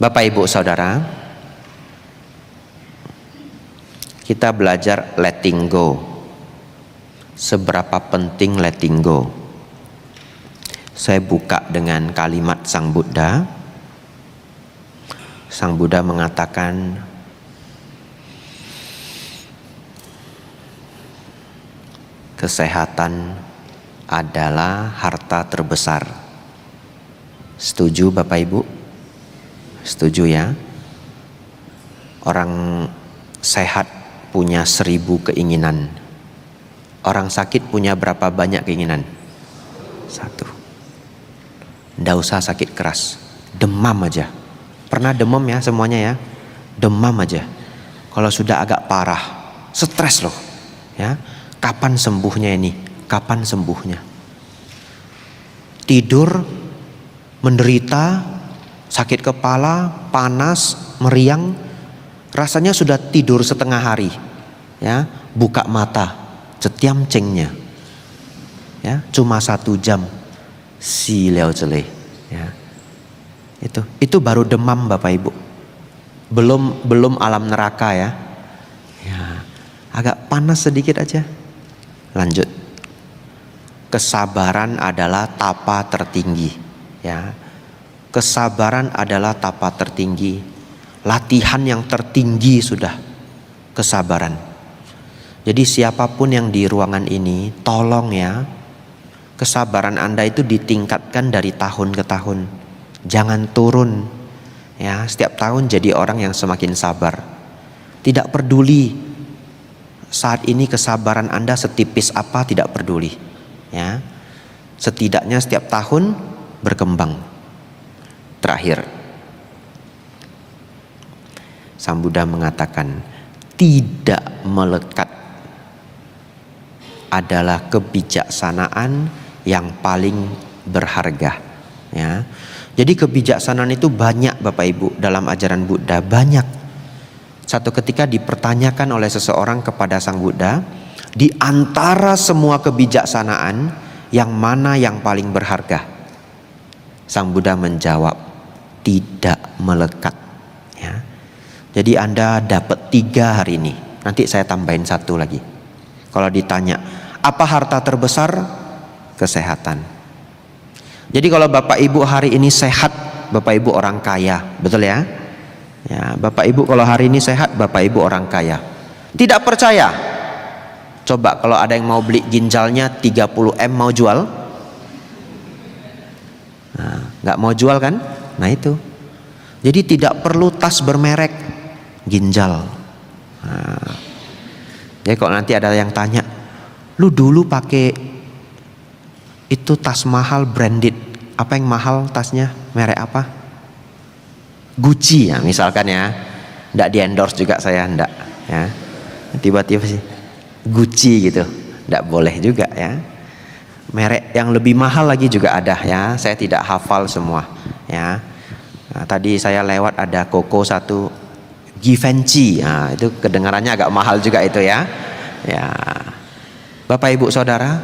Bapak Ibu Saudara, kita belajar letting go. Seberapa penting letting go? Saya buka dengan kalimat Sang Buddha. Sang Buddha mengatakan, kesehatan adalah harta terbesar. Setuju Bapak Ibu? Setuju ya? Orang sehat punya 1000 keinginan. Orang sakit punya berapa banyak keinginan? 1. Nggak usah sakit keras, demam aja. Pernah demam ya semuanya ya? Demam aja. Kalau sudah agak parah, stres loh ya. Kapan sembuhnya ini? Kapan sembuhnya? Tidur, menderita, sakit kepala, panas, meriang, rasanya sudah tidur setengah hari ya. Buka mata, cetiam cengnya ya, cuma 1 jam, si liao jeleh ya. Itu baru demam Bapak Ibu. Belum alam neraka ya. Ya, agak panas sedikit aja. Lanjut. Kesabaran adalah tapa tertinggi ya. Kesabaran adalah tapa tertinggi. Latihan yang tertinggi sudah kesabaran. Jadi siapapun yang di ruangan ini, tolong ya, kesabaran Anda itu ditingkatkan dari tahun ke tahun. Jangan turun ya, setiap tahun jadi orang yang semakin sabar. Tidak peduli saat ini kesabaran Anda setipis apa, tidak peduli ya. Setidaknya setiap tahun berkembang. Terakhir, Sang Buddha mengatakan, tidak melekat adalah kebijaksanaan yang paling berharga ya. Jadi kebijaksanaan itu banyak Bapak Ibu dalam ajaran Buddha, banyak. Satu ketika dipertanyakan oleh seseorang kepada Sang Buddha, di antara semua kebijaksanaan, yang mana yang paling berharga? Sang Buddha menjawab, tidak melekat ya. Jadi Anda dapat 3 hari ini. Nanti saya tambahin 1 lagi. Kalau ditanya, apa harta terbesar? Kesehatan. Jadi kalau Bapak Ibu hari ini sehat, Bapak Ibu orang kaya, betul ya? Ya, Bapak Ibu kalau hari ini sehat, Bapak Ibu orang kaya. Tidak percaya? Coba kalau ada yang mau beli ginjalnya 30M mau jual? Nah, nggak mau jual kan? Nah itu. Jadi tidak perlu tas bermerek, ginjal. Nah, jadi kalau nanti ada yang tanya, lu dulu pakai itu tas mahal branded, apa yang mahal tasnya, merek apa? Gucci ya misalkan ya. Nggak di endorse juga saya, nggak ya. Tiba-tiba sih Gucci gitu, nggak boleh juga ya. Merek yang lebih mahal lagi juga ada ya. Saya tidak hafal semua ya. Nah, tadi saya lewat ada Koko 1 Givenchy, nah, itu kedengarannya agak mahal juga itu ya. Ya, Bapak Ibu Saudara,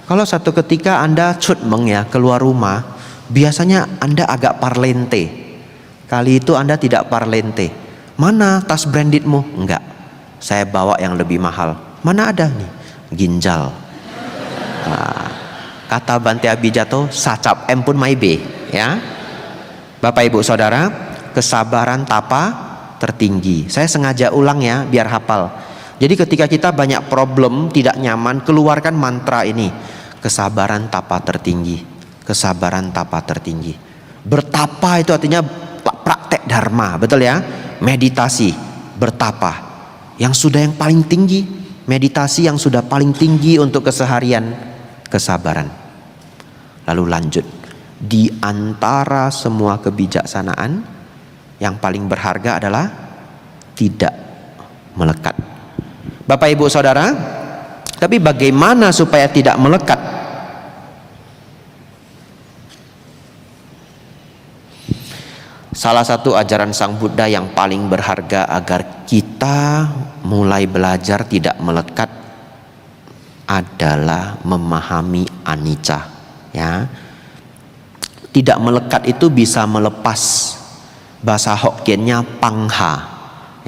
kalau satu ketika Anda cutmeng ya keluar rumah, biasanya Anda agak parlente. Kali itu Anda tidak parlente. Mana tas brandedmu? Enggak, saya bawa yang lebih mahal. Mana ada nih? Ginjal. Nah, kata Bante Abijato, sacap M pun maibe ya. Bapak Ibu Saudara, kesabaran tapa tertinggi. Saya sengaja ulang ya biar hafal. Jadi ketika kita banyak problem, tidak nyaman, keluarkan mantra ini. Kesabaran tapa tertinggi. Kesabaran tapa tertinggi. Bertapa itu artinya praktek dharma, betul ya? Meditasi, bertapa. Yang sudah yang paling tinggi, meditasi yang sudah paling tinggi untuk keseharian, kesabaran. Lalu lanjut. Di antara semua kebijaksanaan, yang paling berharga adalah tidak melekat. Bapak Ibu Saudara, tapi bagaimana supaya tidak melekat? Salah satu ajaran Sang Buddha yang paling berharga agar kita mulai belajar tidak melekat adalah memahami anicca ya. Tidak melekat itu bisa melepas Bahasa Hokkiennya Pangha.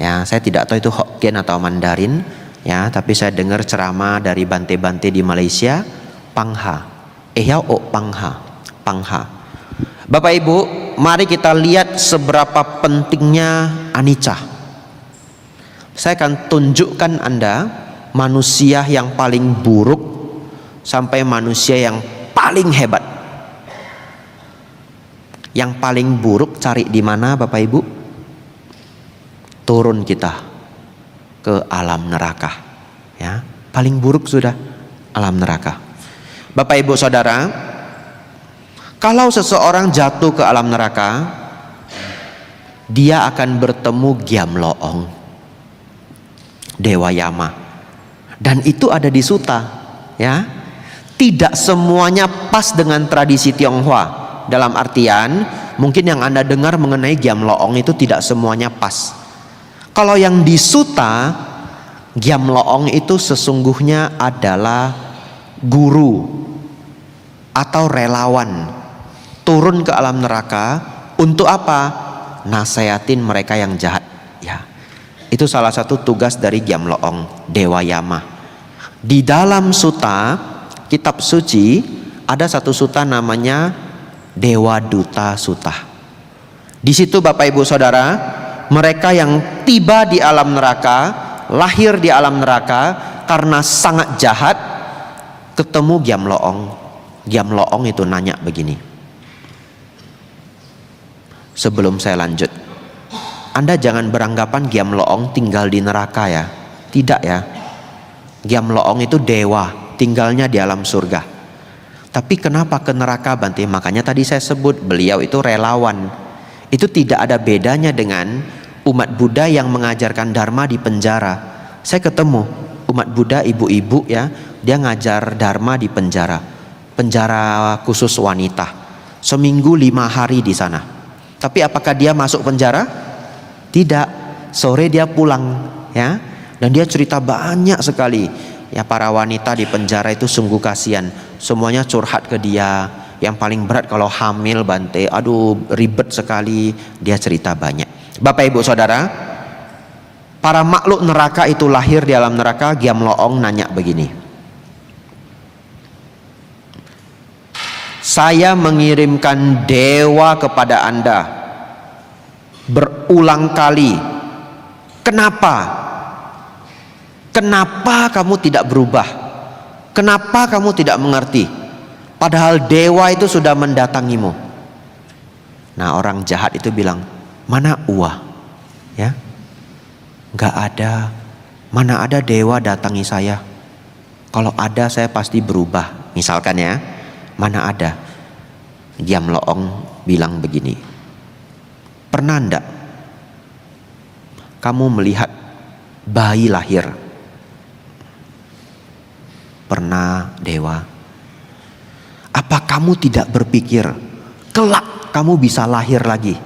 Ya, saya tidak tahu itu Hokkien atau Mandarin, ya, tapi saya dengar ceramah dari bante-bante di Malaysia, Pangha. O Pangha. Pangha. Bapak Ibu, mari kita lihat seberapa pentingnya anicca. Saya akan tunjukkan Anda manusia yang paling buruk sampai manusia yang paling hebat. Yang paling buruk cari di mana Bapak Ibu? Turun kita ke alam neraka. Ya, paling buruk sudah alam neraka. Bapak Ibu Saudara, kalau seseorang jatuh ke alam neraka, dia akan bertemu Gyamloong, Dewa Yama. Dan itu ada di Sutta, ya. Tidak semuanya pas dengan tradisi Tionghoa. Dalam artian, mungkin yang Anda dengar mengenai Gyamloong itu tidak semuanya pas. Kalau yang di Sutta, Gyamloong itu sesungguhnya adalah guru atau relawan turun ke alam neraka untuk apa? Nasehatin mereka yang jahat. Ya, itu salah satu tugas dari Gyamloong, Dewa Yama. Di dalam Sutta, kitab suci, ada satu sutta namanya Dewa Duta Sutta. Di situ Bapak Ibu Saudara, mereka yang tiba di alam neraka, lahir di alam neraka karena sangat jahat, ketemu Gyamloong. Gyamloong itu nanya begini. Sebelum saya lanjut, Anda jangan beranggapan Gyamloong tinggal di neraka ya. Tidak ya. Gyamloong itu dewa, tinggalnya di alam surga. Tapi kenapa ke neraka Bante? Makanya tadi saya sebut beliau itu relawan. Itu tidak ada bedanya dengan umat Buddha yang mengajarkan Dharma di penjara. Saya ketemu umat Buddha ibu-ibu ya, dia ngajar Dharma di penjara. Penjara khusus wanita. Seminggu 5 hari di sana. Tapi apakah dia masuk penjara? Tidak. Sore dia pulang ya. Dan dia cerita banyak sekali. Ya, para wanita di penjara itu sungguh kasihan. Semuanya curhat ke dia. Yang paling berat kalau hamil Bante, aduh ribet sekali. Dia cerita banyak. Bapak Ibu Saudara, para makhluk neraka itu lahir di alam neraka. Gyamloong nanya begini. Saya mengirimkan dewa kepada Anda berulang kali. Kenapa? Kenapa kamu tidak berubah? Kenapa kamu tidak mengerti? Padahal dewa itu sudah mendatangimu. Nah, orang jahat itu bilang, mana Uwa? Ya, nggak ada. Mana ada dewa datangi saya? Kalau ada saya pasti berubah. Misalkan ya, mana ada? Gyamloong bilang begini. Pernah enggak kamu melihat bayi lahir? Pernah dewa. Apa kamu tidak berpikir kelak kamu bisa lahir lagi?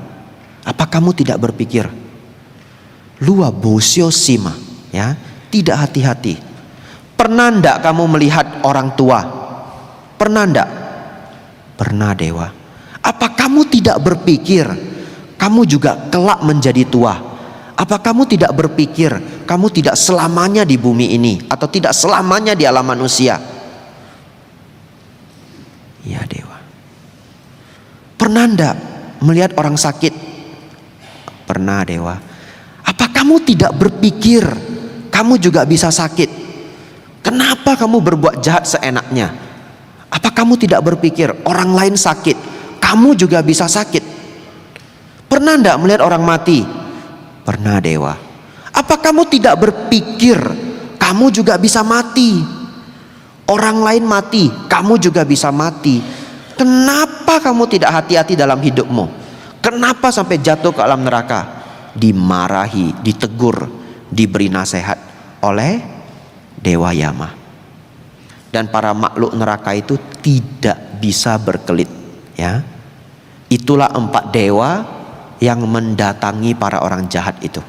Apa kamu tidak berpikir Lua bosio sima, ya, tidak hati-hati? Pernah ndak kamu melihat orang tua? Pernah ndak? Pernah dewa. Apa kamu tidak berpikir kamu juga kelak menjadi tua? Apa kamu tidak berpikir kamu tidak selamanya di bumi ini atau tidak selamanya di alam manusia? Ya dewa. Pernah ndak melihat orang sakit? Pernah dewa. Apa kamu tidak berpikir kamu juga bisa sakit? Kenapa kamu berbuat jahat seenaknya? Apa kamu tidak berpikir orang lain sakit, kamu juga bisa sakit? Pernah ndak melihat orang mati? Pernah dewa. Apa kamu tidak berpikir kamu juga bisa mati? Orang lain mati, kamu juga bisa mati. Kenapa kamu tidak hati-hati dalam hidupmu? Kenapa sampai jatuh ke alam neraka? Dimarahi, ditegur, diberi nasihat oleh Dewa Yama. Dan para makhluk neraka itu tidak bisa berkelit, ya. Itulah 4 dewa yang mendatangi para orang jahat itu.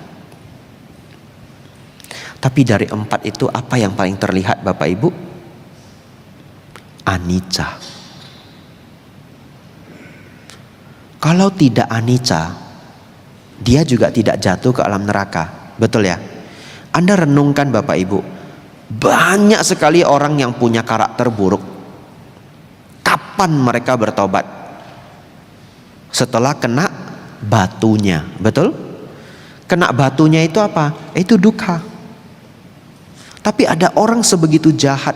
Tapi dari 4 itu apa yang paling terlihat Bapak Ibu? Anicca. Kalau tidak anicca, dia juga tidak jatuh ke alam neraka. Betul ya? Anda renungkan Bapak Ibu, banyak sekali orang yang punya karakter buruk. Kapan mereka bertobat? Setelah kena batunya. Betul? Kena batunya itu apa? Itu duka. Tapi ada orang sebegitu jahat,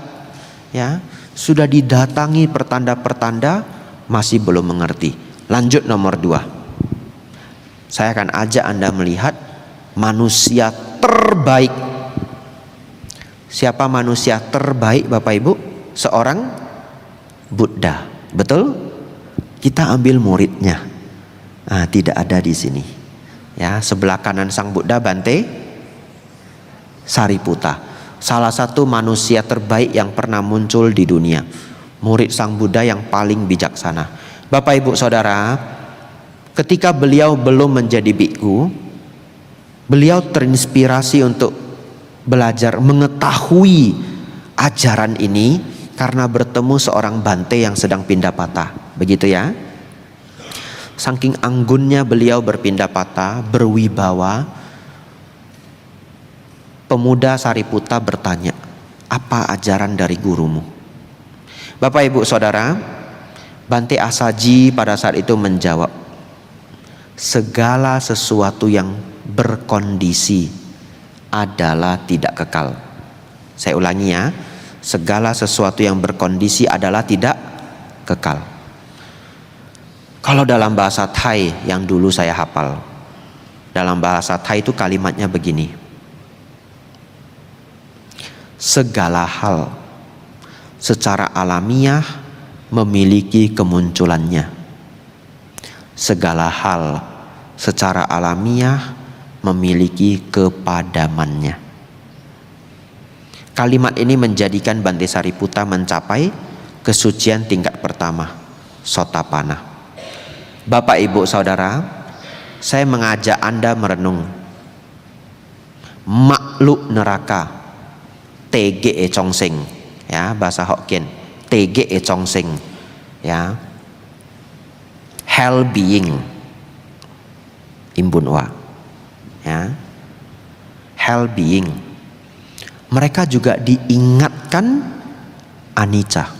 ya, sudah didatangi pertanda-pertanda, masih belum mengerti. Lanjut nomor 2. Saya akan ajak Anda melihat manusia terbaik. Siapa manusia terbaik Bapak Ibu? Seorang Buddha. Betul? Kita ambil muridnya. Tidak ada di sini. Ya, sebelah kanan sang Buddha Bante Sariputta. Salah satu manusia terbaik yang pernah muncul di dunia. Murid sang Buddha yang paling bijaksana. Bapak Ibu Saudara, ketika beliau belum menjadi biku, beliau terinspirasi untuk belajar mengetahui ajaran ini karena bertemu seorang Bante yang sedang pindah patah. Begitu ya. Saking anggunnya beliau berpindah patah, berwibawa, pemuda Sariputta bertanya, apa ajaran dari gurumu? Bapak Ibu Saudara, Bante Asaji pada saat itu menjawab, segala sesuatu yang berkondisi adalah tidak kekal. Saya ulangi ya, segala sesuatu yang berkondisi adalah tidak kekal. Kalau dalam bahasa Thai yang dulu saya hafal, dalam bahasa Thai itu kalimatnya begini, segala hal secara alamiah memiliki kemunculannya. Segala hal secara alamiah memiliki kepadamannya. Kalimat ini menjadikan Bante Sariputta mencapai kesucian tingkat pertama, Sotapanna. Bapak Ibu Saudara, saya mengajak Anda merenung makhluk neraka TGE Chongseng, ya, bahasa Hokkien TGE Chongseng, ya, hell being Imbun Wa, ya, hell being. Mereka juga diingatkan anicca.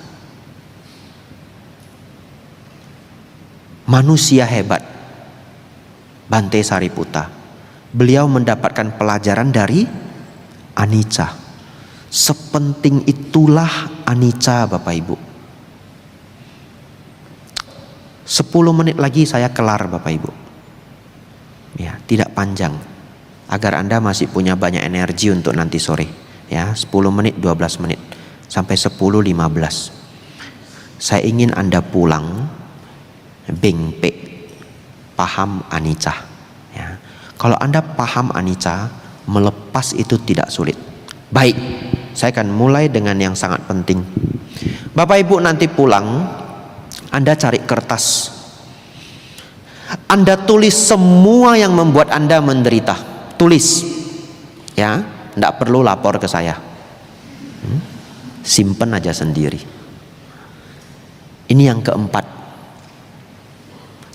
Manusia hebat Bante Sariputta, beliau mendapatkan pelajaran dari anicca. Sepenting itulah anicca Bapak Ibu. 10 menit lagi saya kelar Bapak Ibu. Ya, tidak panjang, agar Anda masih punya banyak energi untuk nanti sore. Ya, 10 menit, 12 menit, sampai 10-15. Saya ingin Anda pulang bengpe, paham anicca. Ya. Kalau Anda paham anicca, melepas itu tidak sulit. Baik, saya akan mulai dengan yang sangat penting. Bapak Ibu nanti pulang, Anda cari kertas, Anda tulis semua yang membuat Anda menderita. Tulis, ya, tidak perlu lapor ke saya. Simpen aja sendiri. Ini yang keempat.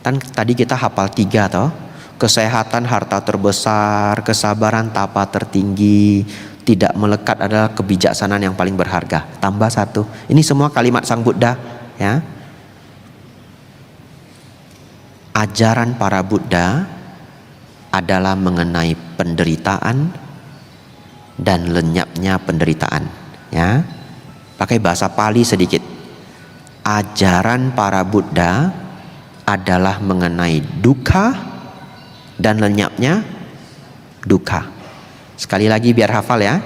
Kan tadi kita hafal 3 toh. Kesehatan harta terbesar, kesabaran tapa tertinggi, tidak melekat adalah kebijaksanaan yang paling berharga. Tambah 1. Ini semua kalimat sang Buddha, ya. Ajaran para Buddha adalah mengenai penderitaan dan lenyapnya penderitaan, ya. Pakai bahasa Pali sedikit. Ajaran para Buddha adalah mengenai dukkha dan lenyapnya dukkha. Sekali lagi biar hafal ya.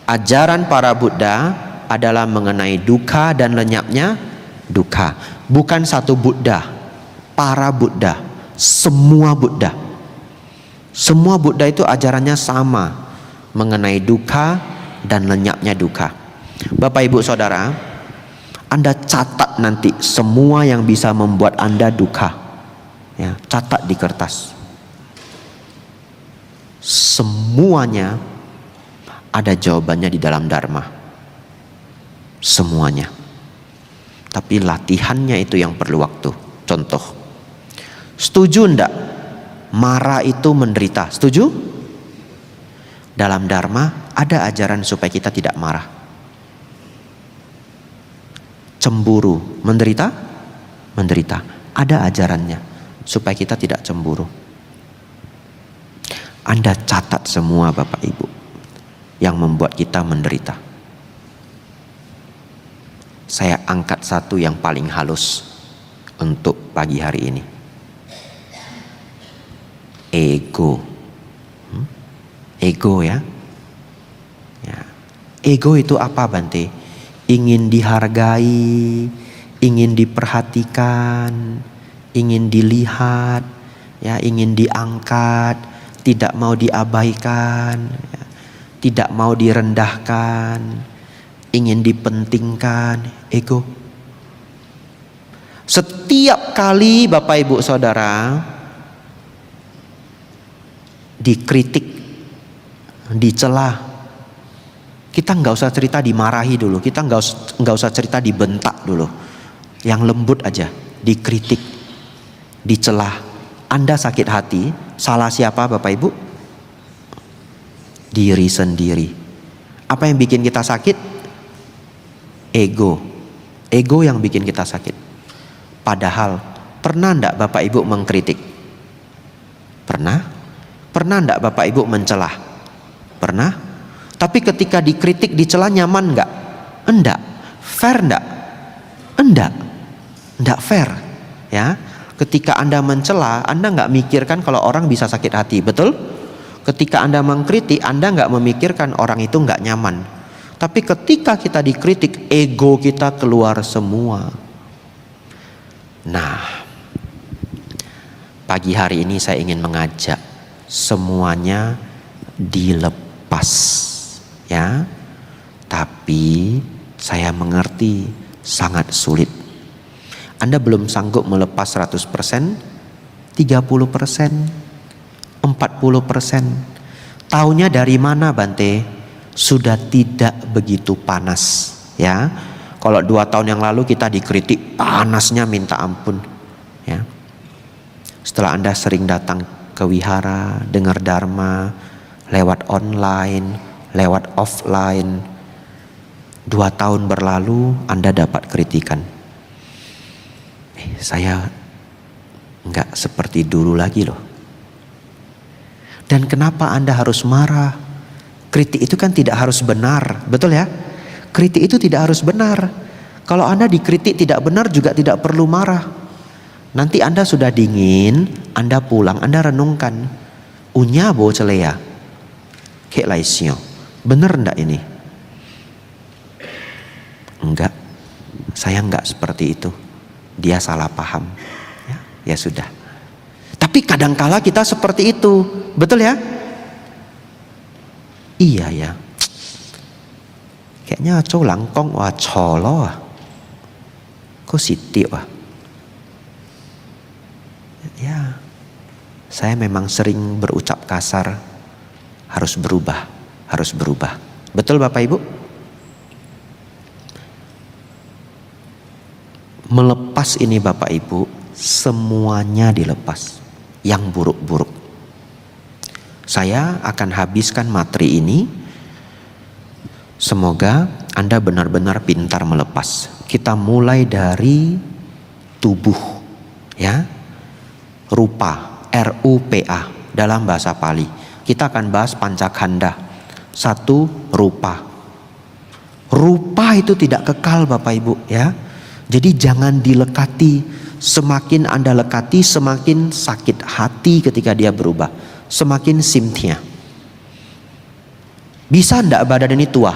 Ajaran para Buddha adalah mengenai dukkha dan lenyapnya dukkha. Bukan satu Buddha, para Buddha, semua Buddha. Semua Buddha itu ajarannya sama, mengenai dukkha dan lenyapnya dukkha. Bapak Ibu Saudara, Anda catat nanti semua yang bisa membuat Anda dukkha, ya, catat di kertas. Semuanya ada jawabannya di dalam Dharma. Semuanya. Tapi latihannya itu yang perlu waktu. Contoh, setuju enggak marah itu menderita. Setuju? Dalam Dharma ada ajaran supaya kita tidak marah. Cemburu menderita? Menderita. Ada ajarannya supaya kita tidak cemburu. Anda catat semua Bapak Ibu yang membuat kita menderita. Saya angkat satu yang paling halus untuk pagi hari ini. Ego. Ego ya. Ego itu apa Bante? Ingin dihargai, ingin diperhatikan, ingin dilihat, ya, ingin diangkat, tidak mau diabaikan, ya, tidak mau direndahkan, ingin dipentingkan. Ego. Setiap kali Bapak Ibu Saudara dikritik, dicela, kita nggak usah cerita dimarahi dulu, kita nggak usah cerita dibentak dulu, yang lembut aja, dikritik, dicela, Anda sakit hati, salah siapa Bapak Ibu? Diri sendiri. Apa yang bikin kita sakit? Ego. Ego yang bikin kita sakit. Padahal pernah enggak Bapak Ibu mengkritik? Pernah? Pernah enggak Bapak Ibu mencelah? Pernah? Tapi ketika dikritik, dicela nyaman enggak? Enggak. Fair enggak? Enggak. Enggak fair. Ya. Ketika Anda mencela, Anda enggak mikirkan kalau orang bisa sakit hati, betul? Ketika Anda mengkritik, Anda enggak memikirkan orang itu enggak nyaman. Tapi ketika kita dikritik, ego kita keluar semua. Nah, pagi hari ini saya ingin mengajak semuanya dilepas, ya. Tapi saya mengerti sangat sulit. Anda belum sanggup melepas 100%, 30%, 40%. Taunya dari mana Bante? Sudah tidak begitu panas, ya. Kalau 2 tahun yang lalu kita dikritik, panasnya minta ampun, ya. Setelah Anda sering datang ke wihara, dengar dharma, lewat online, lewat offline, 2 tahun berlalu Anda dapat kritikan. Saya enggak seperti dulu lagi loh. Dan kenapa Anda harus marah? Kritik itu kan tidak harus benar, betul ya? Kritik itu tidak harus benar. Kalau Anda dikritik tidak benar juga tidak perlu marah. Nanti Anda sudah dingin, Anda pulang, Anda renungkan. Unya bo celea. Kek laisio. Benar enggak ini? Enggak. Saya enggak seperti itu. Dia salah paham. Ya sudah. Tapi kadangkala kita seperti itu. Betul ya? Iya ya. Kayaknya cow langkong wah colo ah. Kok siti wah. Ya. Saya memang sering berucap kasar. Harus berubah, harus berubah. Betul Bapak Ibu? Melepas ini Bapak Ibu, semuanya dilepas. Yang buruk-buruk. Saya akan habiskan materi ini. Semoga Anda benar-benar pintar melepas. Kita mulai dari tubuh, ya. Rupa, R-U-P-A dalam bahasa Pali. Kita akan bahas pancakanda. 1, rupa. Rupa itu tidak kekal Bapak Ibu, ya. Jadi jangan dilekati. Semakin Anda lekati, semakin sakit hati ketika dia berubah. Semakin simtnya. Bisa enggak badan ini tua?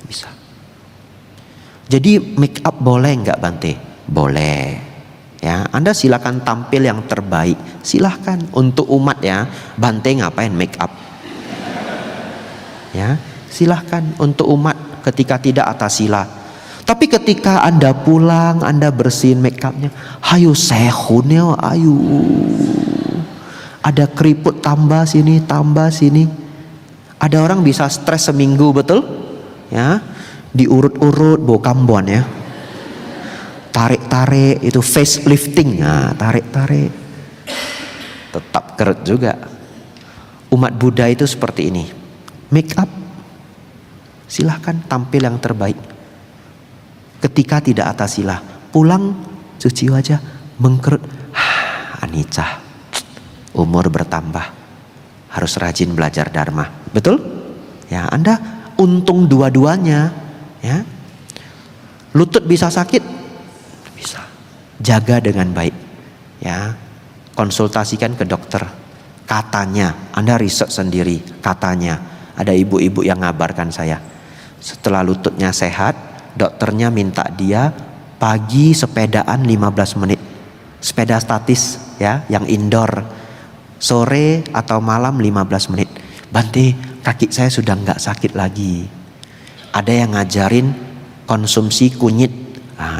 Bisa. Jadi make up boleh enggak Bante? Boleh. Ya, Anda silakan tampil yang terbaik. Silahkan untuk umat ya. Bante ngapain make up? Ya, silahkan untuk umat ketika tidak atas sila. Tapi ketika Anda pulang, Anda bersihin make upnya, hayu sehunnya, ayu. Ada keriput tambah sini, tambah sini. Ada orang bisa stres seminggu, betul? Ya, diurut-urut, bokambon ya. Tarik-tarik itu face lifting, nah tarik-tarik. tetap kerut juga. Umat Buddha itu seperti ini. Make up, silahkan tampil yang terbaik. Ketika tidak atas sila, pulang cuci wajah, mengkerut. Anicca, umur bertambah, harus rajin belajar dharma. Betul? Ya, Anda untung dua-duanya. Ya, lutut bisa sakit, bisa. Jaga dengan baik. Ya, konsultasikan ke dokter. Katanya, Anda riset sendiri. Katanya, ada ibu-ibu yang ngabarkan saya. Setelah lututnya sehat, dokternya minta dia pagi sepedaan 15 menit. Sepeda statis ya, yang indoor. Sore atau malam 15 menit. Bante, kaki saya sudah nggak sakit lagi. Ada yang ngajarin konsumsi kunyit.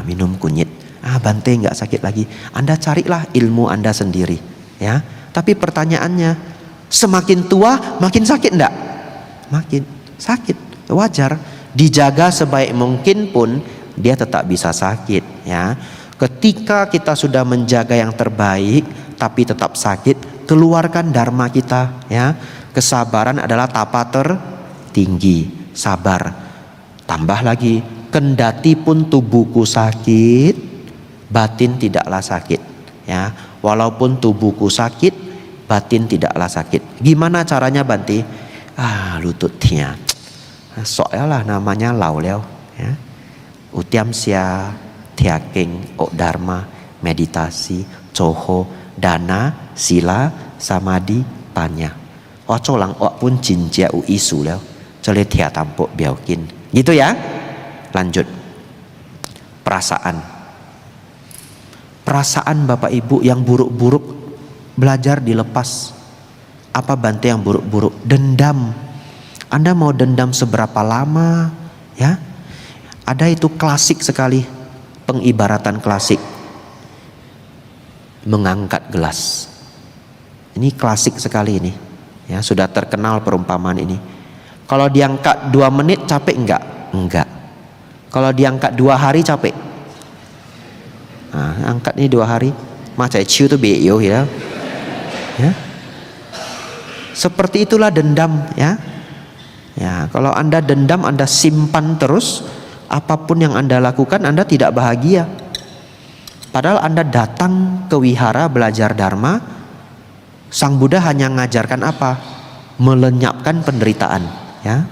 Minum kunyit. Bante nggak sakit lagi. Anda carilah ilmu Anda sendiri. Ya. Tapi pertanyaannya, semakin tua makin sakit enggak? Makin sakit. Wajar. Dijaga sebaik mungkin pun dia tetap bisa sakit. Ya. Ketika kita sudah menjaga yang terbaik tapi tetap sakit, keluarkan dharma kita. Ya. Kesabaran adalah tapa tertinggi. Sabar. Tambah lagi, kendati pun tubuhku sakit, batin tidaklah sakit. Ya, walaupun tubuhku sakit, batin tidaklah sakit. Gimana caranya Bante? Lututnya. Soalnya lah namanya lau leo. Ya. Utiam sia, tiaking, dharma, meditasi, coho, dana, sila, samadhi, panya. Colang pun jinjia isu leo. Cole tia tampuk biaukin. Gitu ya. Lanjut. Perasaan Bapak Ibu yang buruk-buruk belajar dilepas. Apa Bante yang buruk-buruk? Dendam. Anda mau dendam seberapa lama? Ya, ada itu klasik sekali, pengibaratan klasik. Mengangkat gelas. Ini klasik sekali ini. Ya, sudah terkenal perumpamaan ini. Kalau diangkat 2 menit capek enggak? Enggak. Kalau diangkat 2 hari capek? Angkat ini 2 hari, macam ciu tu beyo ya. Ya. Seperti itulah dendam ya. Ya, kalau Anda dendam, Anda simpan terus, apapun yang Anda lakukan Anda tidak bahagia. Padahal Anda datang ke wihara belajar dharma, Sang Buddha hanya mengajarkan apa? Melenyapkan penderitaan, ya.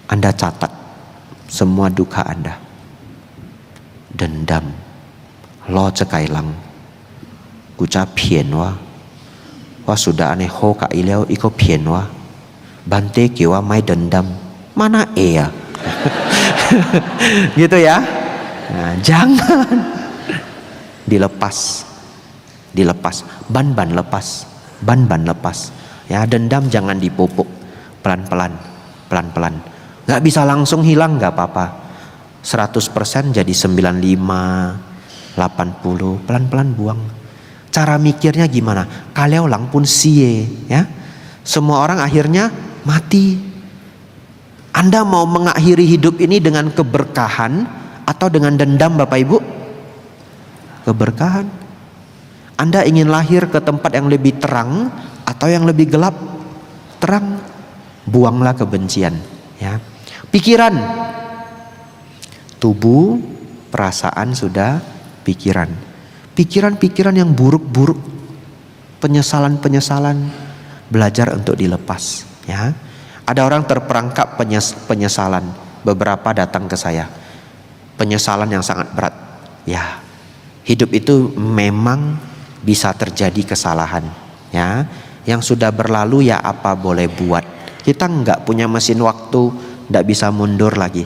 Anda catat semua duka Anda. Dendam, lo cekai lang, kuca pian wa sudah aneh ho ka ileo iko pian wa, Bante kiwa mai dendam, mana ya? Gitu ya. Nah, jangan dilepas, ban lepas, ban lepas. Ya, dendam jangan dipupuk, pelan-pelan. Nggak bisa langsung hilang, nggak apa-apa. 100% jadi 95, 80, pelan-pelan buang. Cara mikirnya gimana? Kalau lang pun sie, ya. Semua orang akhirnya mati. Anda mau mengakhiri hidup ini dengan keberkahan atau dengan dendam, Bapak Ibu? Keberkahan. Anda ingin lahir ke tempat yang lebih terang atau yang lebih gelap? Terang. Buanglah kebencian, ya. Pikiran, tubuh, perasaan sudah, pikiran. Pikiran-pikiran yang buruk-buruk, penyesalan-penyesalan, belajar untuk dilepas, ya. Ada orang terperangkap penyesalan. Beberapa datang ke saya, penyesalan yang sangat berat. Ya, hidup itu memang bisa terjadi kesalahan, ya. Yang sudah berlalu ya apa boleh buat. Kita nggak punya mesin waktu, nggak bisa mundur lagi.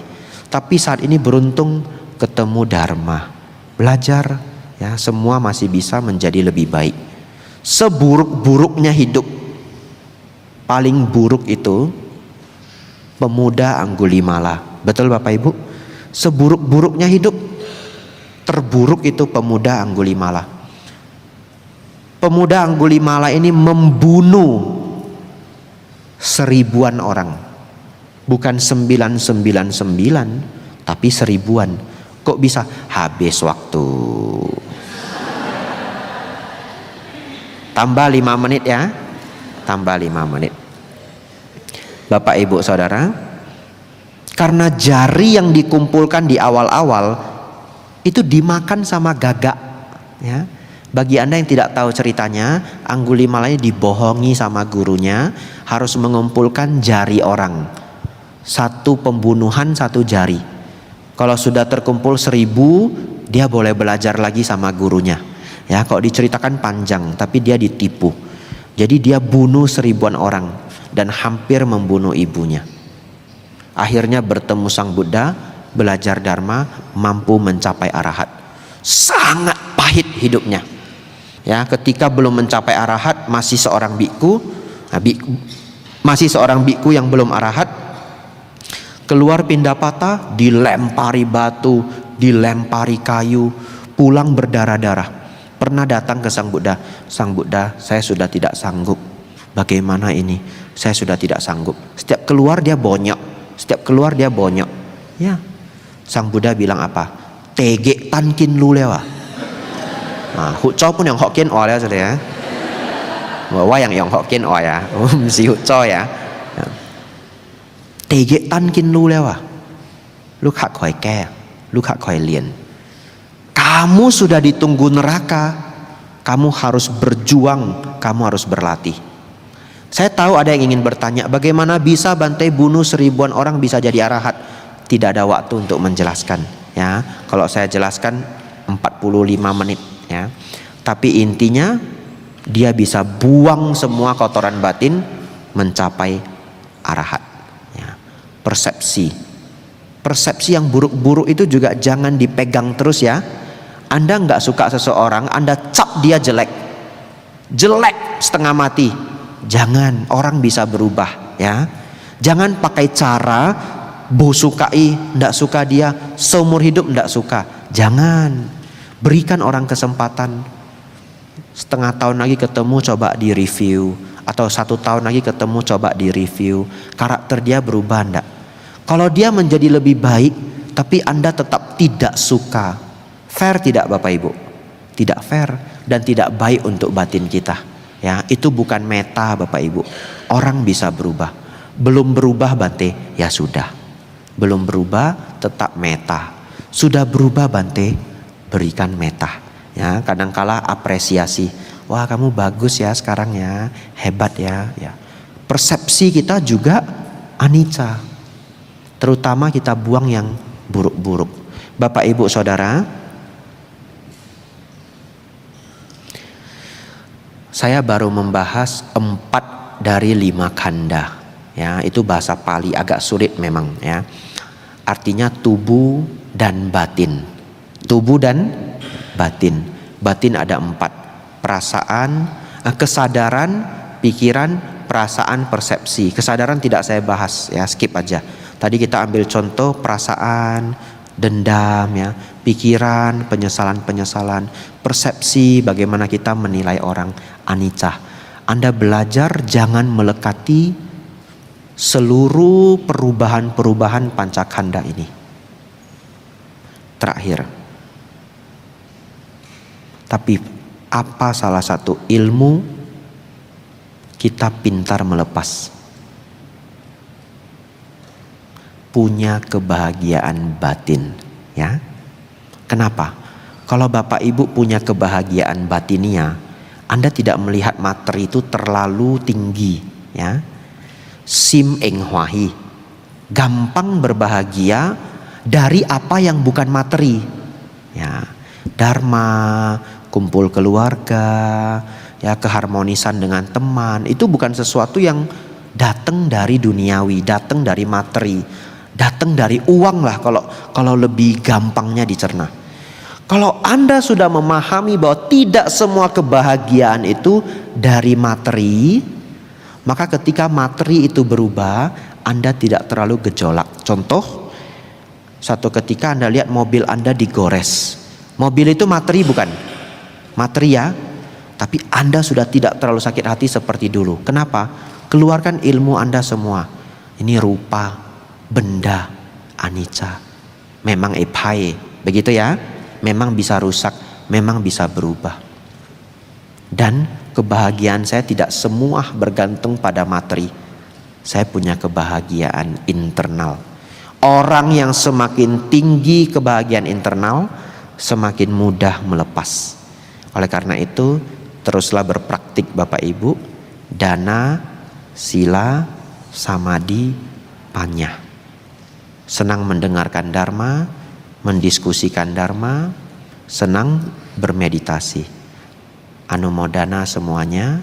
Tapi saat ini beruntung ketemu dharma, belajar, ya, semua masih bisa menjadi lebih baik. Seburuk-buruknya hidup, paling buruk itu pemuda Anggulimala. Betul Bapak Ibu? Seburuk-buruknya hidup, terburuk itu pemuda Anggulimala. Pemuda Anggulimala ini membunuh 1000-an orang. Bukan 999, tapi 1000-an. Kok bisa? Habis waktu. Tambah 5 menit ya. Tambah 5 menit. Bapak Ibu Saudara, karena jari yang dikumpulkan di awal-awal itu dimakan sama gagak ya. Bagi Anda yang tidak tahu ceritanya, Angulimala ini dibohongi sama gurunya harus mengumpulkan jari orang. Satu pembunuhan satu jari. Kalau sudah terkumpul 1000, dia boleh belajar lagi sama gurunya. Ya, kalau diceritakan panjang, tapi dia ditipu. Jadi dia bunuh 1000-an orang dan hampir membunuh ibunya. Akhirnya bertemu Sang Buddha, belajar Dharma, mampu mencapai arahat. Sangat pahit hidupnya. Ya, ketika belum mencapai arahat masih seorang biku, masih seorang biku yang belum arahat. Keluar Pindapata, dilempari batu, dilempari kayu, pulang berdarah-darah. Pernah datang ke Sang Buddha, Sang Buddha, saya sudah tidak sanggup. Bagaimana ini? Saya sudah tidak sanggup. Setiap keluar dia bonyok, setiap keluar dia bonyok. Ya, Sang Buddha bilang apa? Tege tankin lu lewa. Nah, Huco pun yang Hokkien O ya sudah ya. Wah yang Hokkien O ya, si Huco ya. Tege tankin lu lewa. Lu hak koi ke, lu hak koi lien. Kamu sudah ditunggu neraka. Kamu harus berjuang, kamu harus berlatih. Saya tahu ada yang ingin bertanya, bagaimana bisa Bante bunuh 1000-an orang bisa jadi arahat? Tidak ada waktu untuk menjelaskan ya. Kalau saya jelaskan 45 menit ya. Tapi intinya dia bisa buang semua kotoran batin mencapai arahat ya. Persepsi yang buruk-buruk itu juga jangan dipegang terus ya. Anda nggak suka seseorang, Anda cap dia jelek setengah mati. Jangan, orang bisa berubah ya. Jangan pakai cara bosukai, ndak suka dia, seumur hidup ndak suka. Jangan. Berikan orang kesempatan. Setengah tahun lagi ketemu, coba di review. Atau 1 tahun lagi ketemu, coba di review. Karakter dia berubah ndak? Kalau dia menjadi lebih baik, tapi Anda tetap tidak suka, fair tidak Bapak Ibu? Tidak fair dan tidak baik untuk batin kita. Ya, itu bukan meta Bapak Ibu. Orang bisa berubah. Belum berubah Bante, ya sudah. Belum berubah, tetap meta. Sudah berubah Bante, berikan meta. Ya, kadangkala apresiasi. Wah, kamu bagus ya sekarang ya, hebat ya. Ya. Persepsi kita juga anicca. Terutama kita buang yang buruk-buruk. Bapak Ibu Saudara, saya baru membahas 4 dari 5 khandha. Ya, itu bahasa Pali agak sulit memang ya. Artinya tubuh dan batin. Tubuh dan batin. Batin ada 4. Perasaan, kesadaran, pikiran, perasaan, persepsi. Kesadaran tidak saya bahas ya, skip aja. Tadi kita ambil contoh perasaan, dendam ya, pikiran, penyesalan-penyesalan, persepsi, bagaimana kita menilai orang, anicca. Anda belajar jangan melekati seluruh perubahan-perubahan pancakhandha ini. Terakhir, tapi apa salah satu ilmu kita pintar melepas? Punya kebahagiaan batin ya. Kenapa? Kalau Bapak Ibu punya kebahagiaan batinia, Anda tidak melihat materi itu terlalu tinggi ya. Sim eng hwahi, gampang berbahagia dari apa yang bukan materi ya. Dharma, kumpul keluarga ya, keharmonisan dengan teman, itu bukan sesuatu yang datang dari duniawi, datang dari materi, datang dari uang lah kalau lebih gampangnya dicerna. Kalau Anda sudah memahami bahwa tidak semua kebahagiaan itu dari materi, maka ketika materi itu berubah, Anda tidak terlalu gejolak. Contoh, satu ketika Anda lihat mobil Anda digores. Mobil itu materi bukan? Materi ya, tapi Anda sudah tidak terlalu sakit hati seperti dulu. Kenapa? Keluarkan ilmu Anda semua. Ini rupa, benda, anicca. Memang epai, begitu ya? Memang bisa rusak, memang bisa berubah. Dan kebahagiaan saya tidak semua bergantung pada materi. Saya punya kebahagiaan internal. Orang yang semakin tinggi kebahagiaan internal, semakin mudah melepas. Oleh karena itu, teruslah berpraktik Bapak Ibu, dana, sila, samadhi, panya. Senang mendengarkan dharma, mendiskusikan dharma, senang bermeditasi. Anumodana semuanya.